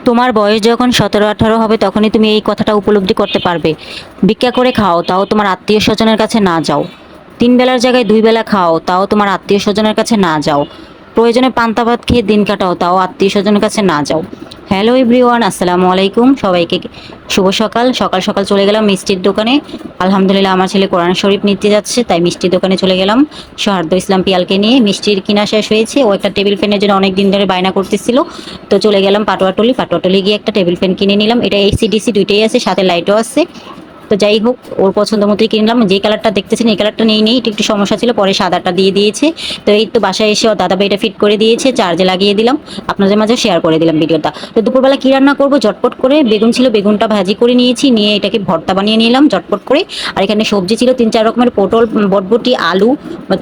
তোমার বয়স যখন 17-18 হবে তখনই তুমি এই কথাটা উপলব্ধি করতে পারবে। ভিক্ষা করে খাও, তাও তোমার আত্মীয় স্বজনের কাছে না যাও। 3 বেলার জায়গায় 2 বেলা খাও, তাও তোমার আত্মীয় স্বজনের কাছে না যাও। প্রয়োজনে পান্তা ভাত খেয়ে দিন কাটাও, তাও আত্মীয় স্বজনের কাছে না যাও। হ্যালো এভরিওয়ান, আসসালামু আলাইকুম। সবাইকে শুভ সকাল। সকাল সকাল চলে গেলাম মিষ্টির দোকানে। আলহামদুলিল্লাহ আমার ছেলে কোরআন শরীফ নিতে যাচ্ছে, তাই মিষ্টির দোকানে চলে গেলাম সৌহার্দ্য ইসলাম পিয়ালকে নিয়ে। মিষ্টির কিনা শেষ হয়েছে, ও একটা টেবিল ফ্যানের জন্য অনেক দিন ধরে বায়না করতেছিল। তো চলে গেলাম পাটোয়াটলি গিয়ে একটা টেবিল ফ্যান কিনে নিলাম। এটা এসি ডিসি দুইটাই আছে, সাথে লাইটও আছে। তো যাই হোক, ওর পছন্দ মতোই কিনলাম। যে কালারটা দেখতেছেন এই কালারটা নেই, একটু একটু সমস্যা ছিল, পরে সাদাটা দিয়ে দিয়েছে। তো এই তো বাসায় এসে ওর দাদা ভাই এটা ফিট করে দিয়েছে, চার্জে লাগিয়ে দিলাম। আপনাদের মাঝে শেয়ার করে দিলাম ভিডিওটা। তো দুপুরবেলা কি রান্না করবো, ঝটপট করে বেগুন ছিল, বেগুনটা ভাজি করে নিয়েছি, নিয়ে এটাকে ভর্তা বানিয়ে নিলাম ঝটপট করে। আর এখানে সবজি ছিল 3-4 রকমের, পটল, বটবটি, আলু,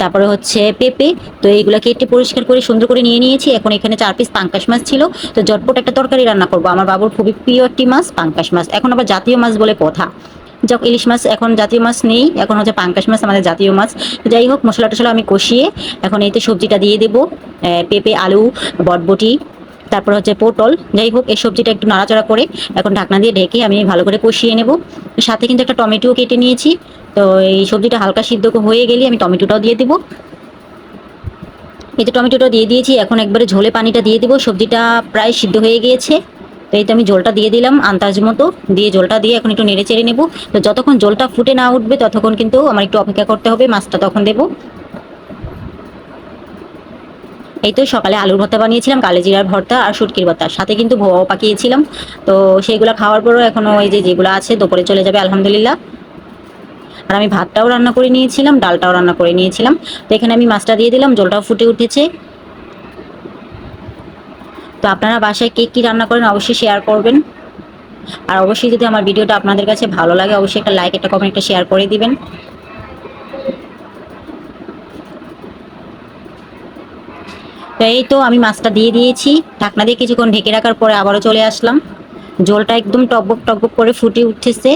তারপরে হচ্ছে পেঁপে। তো এইগুলা কেটে পরিষ্কার করে সুন্দর করে নিয়ে নিয়েছি। এখন এখানে 4 পিস পাঙ্কাশ মাছ ছিল। তো ঝটপট একটা তরকারি রান্না করবো। আমার বাবুর খুবই প্রিয় একটি মাছ পাঙ্কাশ মাছ, এখন আবার জাতীয় মাছ বলে কথা। যাক, ইলিশ মাছ এখন জাতীয় মাছ নেই, এখন হচ্ছে পাঙ্কাশ মাছ আমাদের জাতীয় মাছ। যাই হোক, মশলা টশলা আমি কষিয়ে এখন এইতে সবজিটা দিয়ে দেবো। পেঁপে, আলু, বটবটি, তারপর হচ্ছে পটল। যাই হোক, এই সবজিটা একটু নাড়াচাড়া করে এখন ঢাকনা দিয়ে ঢেকে আমি ভালো করে কষিয়ে নেব। সাথে কিন্তু একটা টমেটোও কেটে নিয়েছি। তো এই সবজিটা হালকা সিদ্ধ হয়ে গেলে আমি টমেটোটাও দিয়ে দেবো। এই তো টমেটোটা দিয়ে দিয়েছি, এখন একবারে ঝোলে পানিটা দিয়ে দেবো। সবজিটা প্রায় সিদ্ধ হয়ে গিয়েছে। তো এই তো আমি জলটা দিয়ে দিলাম আন্দাজ মতো, দিয়ে জলটা দিয়ে এখন একটু নেড়ে চেড়ে নেবো। তো যতক্ষণ জলটা ফুটে না উঠবে ততক্ষণ কিন্তু আমার একটু অপেক্ষা করতে হবে, মাছটা তখন দেবো। এই তো সকালে আলুর ভর্তা বানিয়েছিলাম, কালোজিরার ভর্তা আর শুটকির ভর্তা, সাথে কিন্তু ভোয়াও পাকিয়েছিলাম। তো সেইগুলো খাওয়ার পরও এখনো ওই যেগুলো আছে দুপুরে চলে যাবে আলহামদুলিল্লাহ। আর আমি ভাতটাও রান্না করে নিয়েছিলাম, ডালটাও রান্না করে নিয়েছিলাম। তো এখানে আমি মাছটা দিয়ে দিলাম, জলটাও ফুটে উঠেছে। তো আপনারা বাসায় কে কী রান্না করেন অবশ্যই শেয়ার করবেন। আর অবশ্যই যদি আমার ভিডিওটা আপনাদের কাছে ভালো লাগে অবশ্যই একটা লাইক, একটা কমেন্ট, একটা শেয়ার করে দিবেন। তো এই তো আমি মাছটা দিয়ে দিয়েছি, ঢাকনা দিয়ে কিছুক্ষণ ঢেকে রাখার পরে আবারও চলে আসলাম। ঝোলটা একদম টকবক টকবক করে ফুটে উঠতেছে।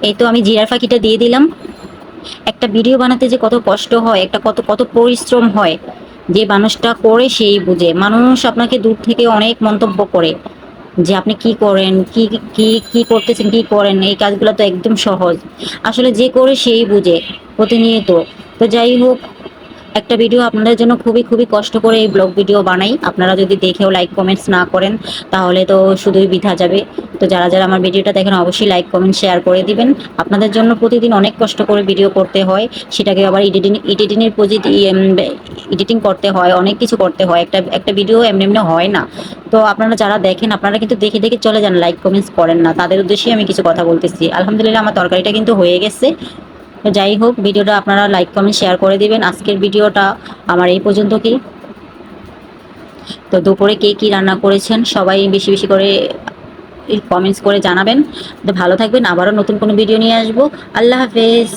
এই তো আমি জিরার ফাঁকিটা দিয়ে দিলাম। একটা ভিডিও বানাতে যে কত কষ্ট হয়, একটা কত কত পরিশ্রম হয়, যে মানুষটা করে সেই বুঝে। মানুষ আপনাকে দূর থেকে অনেক মন্তব্য করে যে আপনি কি করেন, কি কি কি করতেছেন, কি করেন, এই কাজগুলো তো একদম সহজ। আসলে যে করে সেই বুঝে প্রতিনিয়ত। তো যাই হোক, একটা ভিডিও আপনাদের জন্য খুবই খুবই কষ্ট করে এই ব্লগ ভিডিও বানাই। আপনারা যদি দেখেও লাইক কমেন্টস না করেন তাহলে তো শুধুই বৃথা যাবে। তো যারা যারা আমার ভিডিওটা দেখেন অবশ্যই লাইক কমেন্ট শেয়ার করে দিবেন। আপনাদের জন্য প্রতিদিন অনেক কষ্ট করে ভিডিও করতে হয়, সেটাকে আবার এডিটিংয়ের এডিটিং করতে হয়, অনেক কিছু করতে হয়। একটা একটা ভিডিও এমনি এমনি হয় না। তো আপনারা যারা দেখেন আপনারা কিন্তু দেখে দেখে চলে যান, লাইক কমেন্টস করেন না, তাদের উদ্দেশ্যেই আমি কিছু কথা বলতেছি। আলহামদুলিল্লাহ আমার তরকারিটা কিন্তু হয়ে গেছে। তো যাই হোক, ভিডিওটা আপনারা লাইক কমেন্ট শেয়ার করে দিবেন। আজকের ভিডিওটা আমার এই পর্যন্ত কি। তো দুপুরে কে কী রান্না করেছেন সবাই বেশি বেশি করে কমেন্টস করে জানাবেন। তো ভালো থাকবেন, আবারও নতুন কোনো ভিডিও নিয়ে আসবো। আল্লাহ হাফেজ।